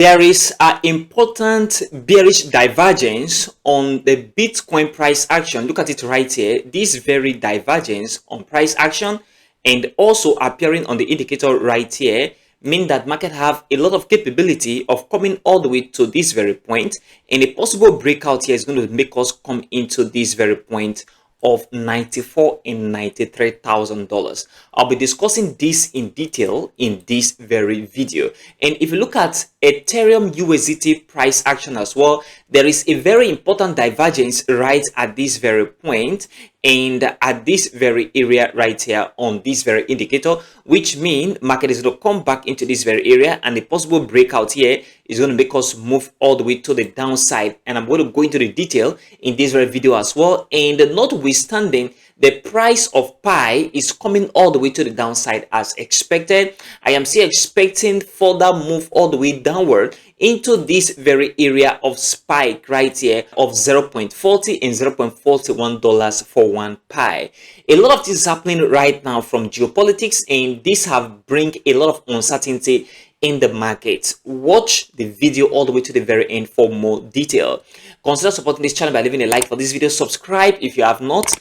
There is an important bearish divergence on the Bitcoin price action. Look at it right here. This very divergence on price action and also appearing on the indicator right here mean that market have a lot of capability of coming all the way to this very point, and a possible breakout here is going to make us come into this very point of $94,000 and $93,000. I'll be discussing this in detail in this very video. And if you look at Ethereum USDT price action as well, there is a very important divergence right at this very point and at this very area right here on this very indicator, which means market is going to come back into this very area, and the possible breakout here is going to make us move all the way to the downside. And I'm going to go into the detail in this very video as well. And notwithstanding, the price of Pi is coming all the way to the downside as expected, I am still expecting further move all the way downward into this very area of spike right here of 0.40 and $0.41 for one Pi. A lot of things is happening right now from geopolitics, and this have bring a lot of uncertainty in the market. Watch the video all the way to the very end for more detail. Consider supporting this channel by leaving a like for this video, subscribe if you have not,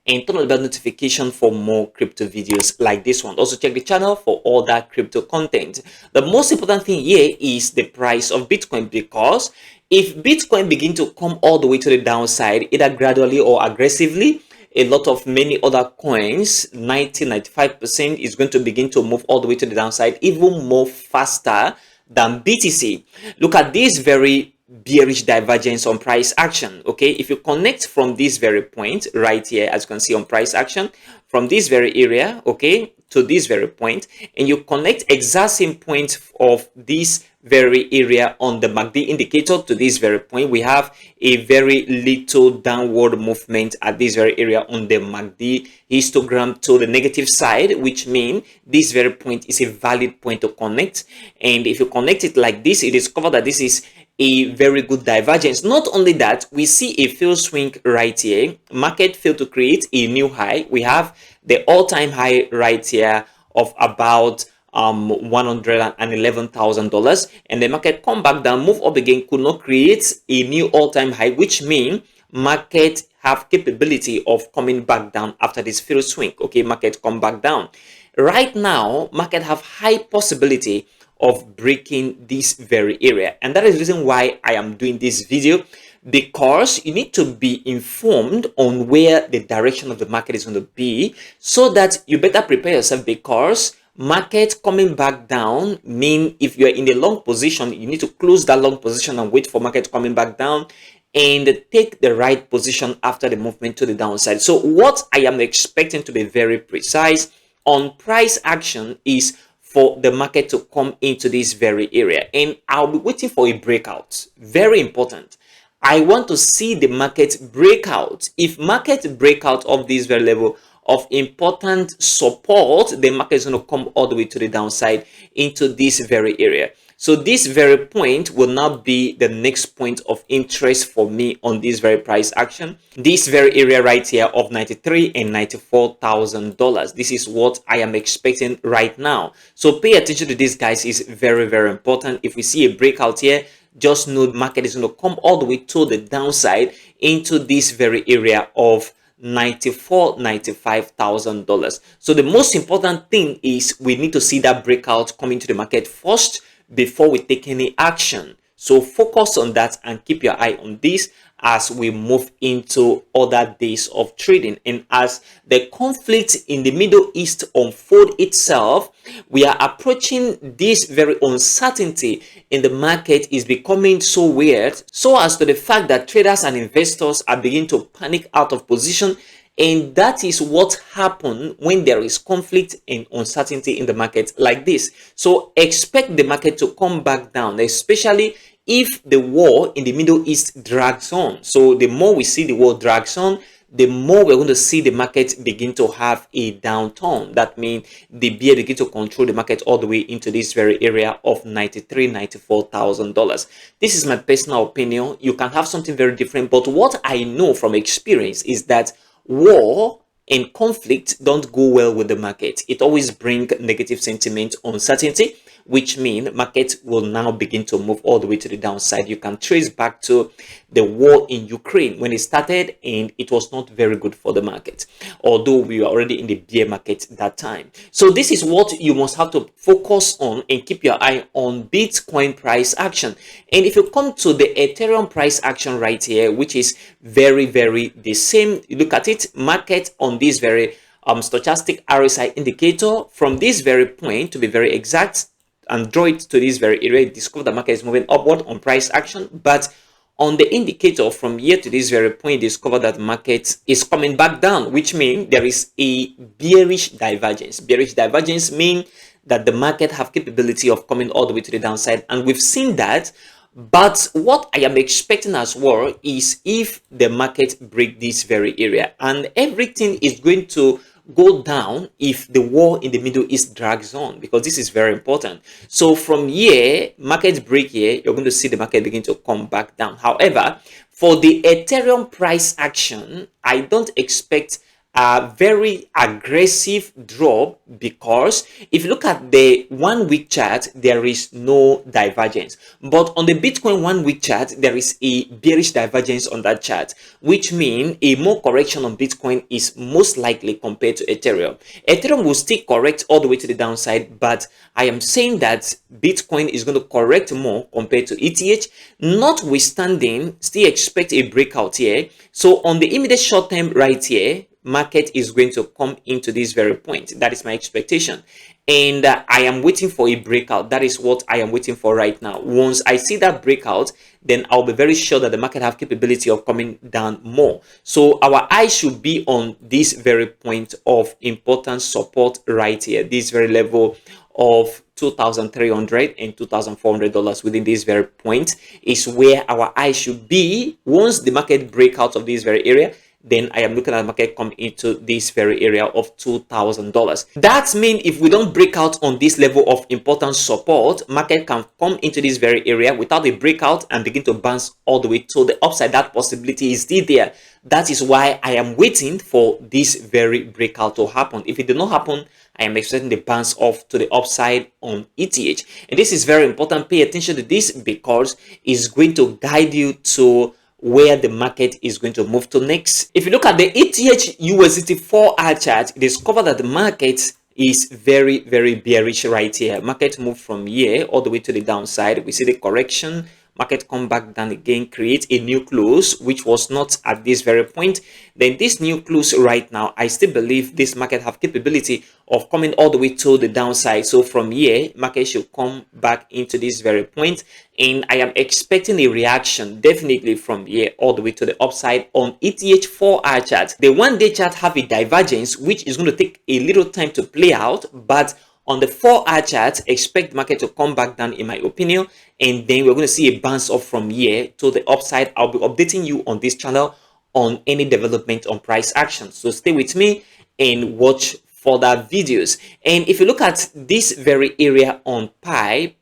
and turn on the bell notification for more crypto videos like this one. Also check the channel for all that crypto content. The most important thing here is the price of Bitcoin, because if Bitcoin begin to come all the way to the downside, either gradually or aggressively, a lot of many other coins, 90-95%, is going to begin to move all the way to the downside even more faster than BTC. Look at this very bearish divergence on price action. Okay, if you connect from this very point right here, as you can see on price action, from this very area, okay, to this very point, and you connect exact same point of this very area on the MACD indicator to this very point, we have a very little downward movement at this very area on the MACD histogram to the negative side, which means this very point is a valid point to connect. And if you connect it like this, you discover that this is a very good divergence. Not only that, we see a failed swing right here. Market failed to create a new high. We have the all-time high right here of about $111,000, and the market come back down, move up again, could not create a new all-time high, which means market have capability of coming back down after this failed swing. Okay, market come back down. Right now, market have high possibility of breaking this very area, and that is the reason why I am doing this video, because you need to be informed on where the direction of the market is going to be, so that you better prepare yourself, because market coming back down mean if you're in the long position, you need to close that long position and wait for market coming back down and take the right position after the movement to the downside. So what I am expecting, to be very precise, on price action is for the market to come into this very area, and I'll be waiting for a breakout. Very important. I want to see the market breakout. If market breakout of this very level of important support, the market is going to come all the way to the downside into this very area. So this very point will now be the next point of interest for me on this very price action. This very area right here of $93,000 and $94,000. This is what I am expecting right now. So pay attention to this, guys. Is very, very important. If we see a breakout here, just know the market is going to come all the way to the downside into this very area of $94,000, $95,000. So the most important thing is we need to see that breakout coming to the market first before we take any action. So focus on that and keep your eye on this as we move into other days of trading. And as the conflict in the Middle East unfold itself, we are approaching this very uncertainty in the market is becoming so weird, so as to the fact that traders and investors are beginning to panic out of position. And that is what happens when there is conflict and uncertainty in the market like this. So expect the market to come back down, especially if the war in the Middle East drags on. So the more we see the war drags on, the more we're going to see the market begin to have a downturn. That means the bear begin to control the market all the way into this very area of $93,000, $94,000. This is my personal opinion. You can have something very different, but what I know from experience is that war and conflict don't go well with the market. It always brings negative sentiment, uncertainty, which means market will now begin to move all the way to the downside. You can trace back to the war in Ukraine when it started, and it was not very good for the market, although we were already in the bear market that time. So this is what you must have to focus on and keep your eye on: Bitcoin price action. And if you come to the Ethereum price action right here, which is very the same, you look at it, market on this very stochastic RSI indicator, from this very point, to be very exact, and draw it to this very area, discover the market is moving upward on price action. But on the indicator from here to this very point, discover that market is coming back down, which means there is a bearish divergence. Bearish divergence means that the market have capability of coming all the way to the downside, and we've seen that. But what I am expecting as well is if the market break this very area, and everything is going to go down if the war in the Middle East drags on, because this is very important. So from here, market break here, you're going to see the market begin to come back down. However, for the Ethereum price action, I don't expect a very aggressive drop, because if you look at the 1 week chart, there is no divergence. But on the Bitcoin 1 week chart, there is a bearish divergence on that chart, which means a more correction on Bitcoin is most likely compared to Ethereum. Ethereum will still correct all the way to the downside, but I am saying that Bitcoin is going to correct more compared to ETH. Notwithstanding, still expect a breakout here. So on the immediate short term right here, market is going to come into this very point. That is my expectation, and I am waiting for a breakout. That is what I am waiting for right now. Once I see that breakout, then I'll be very sure that the market have capability of coming down more. So our eye should be on this very point of important support right here, this very level of $2,300 and $2,400. Within this very point is where our eye should be. Once the market break out of this very area, then I am looking at the market come into this very area of $2,000. That means if we don't break out on this level of important support, market can come into this very area without a breakout and begin to bounce all the way to the upside. That possibility is still there. That is why I am waiting for this very breakout to happen. If it did not happen, I am expecting the bounce off to the upside on ETH. And this is very important. Pay attention to this, because it's going to guide you to where the market is going to move to next. If you look at the ETH USDT 4-hour chart, discover that the market is very bearish right here. Market move from here all the way to the downside. We see the correction. Market come back down again, create a new close, which was not at this very point. Then this new close right now, I still believe this market have capability of coming all the way to the downside. So from here, market should come back into this very point, and I am expecting a reaction definitely from here all the way to the upside on ETH 4-hour chart. The 1-day chart have a divergence, which is going to take a little time to play out, but on the 4-hour chart, expect the market to come back down, in my opinion, and then we're going to see a bounce off from here to the upside. I'll be updating you on this channel on any development on price action. So stay with me and watch further videos. And if you look at this very area on Pi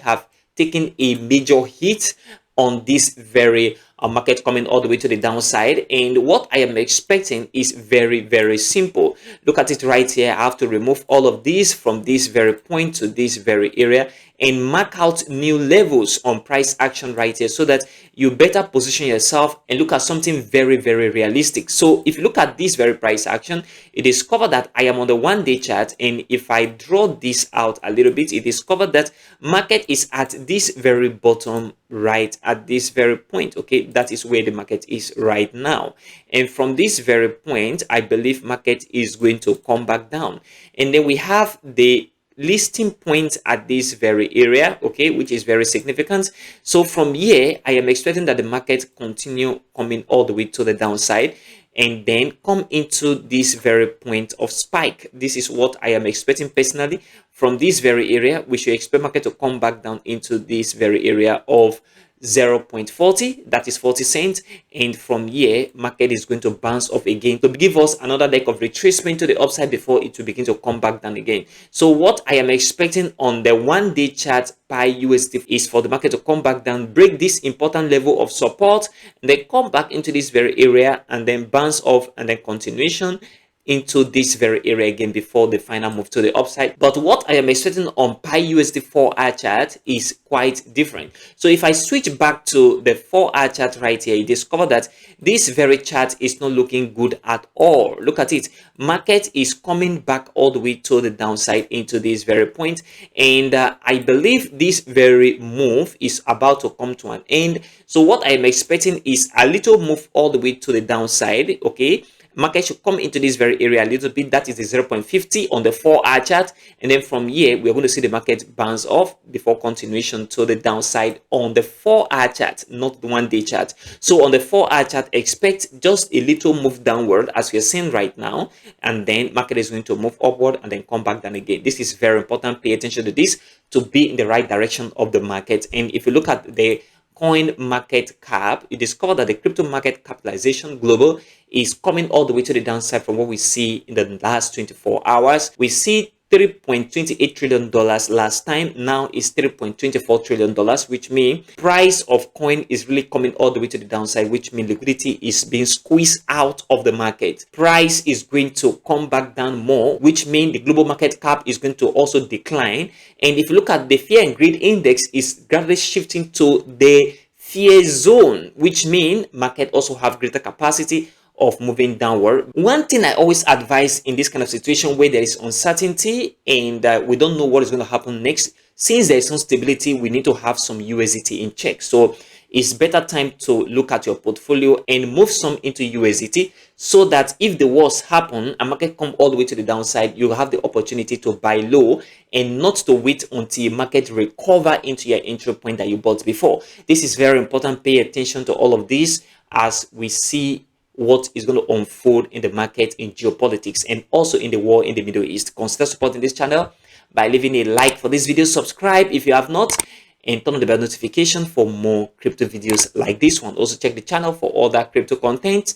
have taken a major hit on this very market coming all the way to the downside, and what I am expecting is very simple. Look at it right here. I have to remove all of these from this very point to this very area and mark out new levels on price action right here, so that you better position yourself and look at something very realistic. So if you look at this very price action, it discovered that I am on the 1-day chart, and if I draw this out a little bit, it discovered that market is at this very bottom right at this very point. Okay, that is where the market is right now, and from this very point, I believe market is going to come back down. And then we have the listing point at this very area, okay, which is very significant. So from here, I am expecting that the market continue coming all the way to the downside and then come into this very point of spike. This is what I am expecting personally. From this very area, we should expect market to come back down into this very area of 0.40, that is 40 cents, and from here market is going to bounce off again to give us another leg of retracement to the upside before it will begin to come back down again. So what I am expecting on the 1-day chart by USD is for the market to come back down, break this important level of support, and then come back into this very area and then bounce off, and then continuation into this very area again before the final move to the upside. But what I am expecting on PyUSD 4-hour chart is quite different. So if I switch back to the 4-hour chart right here, you discover that this very chart is not looking good at all. Look at it. Market is coming back all the way to the downside into this very point, and I believe this very move is about to come to an end. So what I am expecting is a little move all the way to the downside. Okay, market should come into this very area a little bit. That is the 0.50 on the 4-hour chart, and then from here we're going to see the market bounce off before continuation to the downside on the 4-hour chart, not the 1-day chart. So on the 4-hour chart, expect just a little move downward as we're seeing right now, and then market is going to move upward and then come back down again. This is very important. Pay attention to this to be in the right direction of the market. And if you look at the coin market cap, you discover that the crypto market capitalization global is coming all the way to the downside from what we see in the last 24 hours. We see $3.28 trillion last time. Now it's $3.24 trillion, which means price of coin is really coming all the way to the downside, which means liquidity is being squeezed out of the market. Price is going to come back down more, which means the global market cap is going to also decline. And if you look at the fear and greed index, is gradually shifting to the fear zone, which means market also have greater capacity of moving downward. One thing I always advise in this kind of situation where there is uncertainty and we don't know what is going to happen next, since there is some stability, we need to have some USDT in check. So it's better time to look at your portfolio and move some into USDT, so that if the worst happen and market come all the way to the downside, you have the opportunity to buy low and not to wait until market recover into your entry point that you bought before. This is very important. Pay attention to all of this as we see what is going to unfold in the market, in geopolitics, and also in the war in the Middle East. Consider supporting this channel by leaving a like for this video, subscribe if you have not, and turn on the bell notification for more crypto videos like this one. Also check the channel for all that crypto content.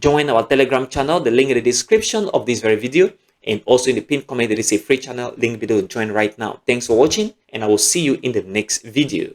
Join our Telegram channel, the link in the description of this very video, and also in the pinned comment there is a free channel link below. Join right now. Thanks for watching, and I will see you in the next video.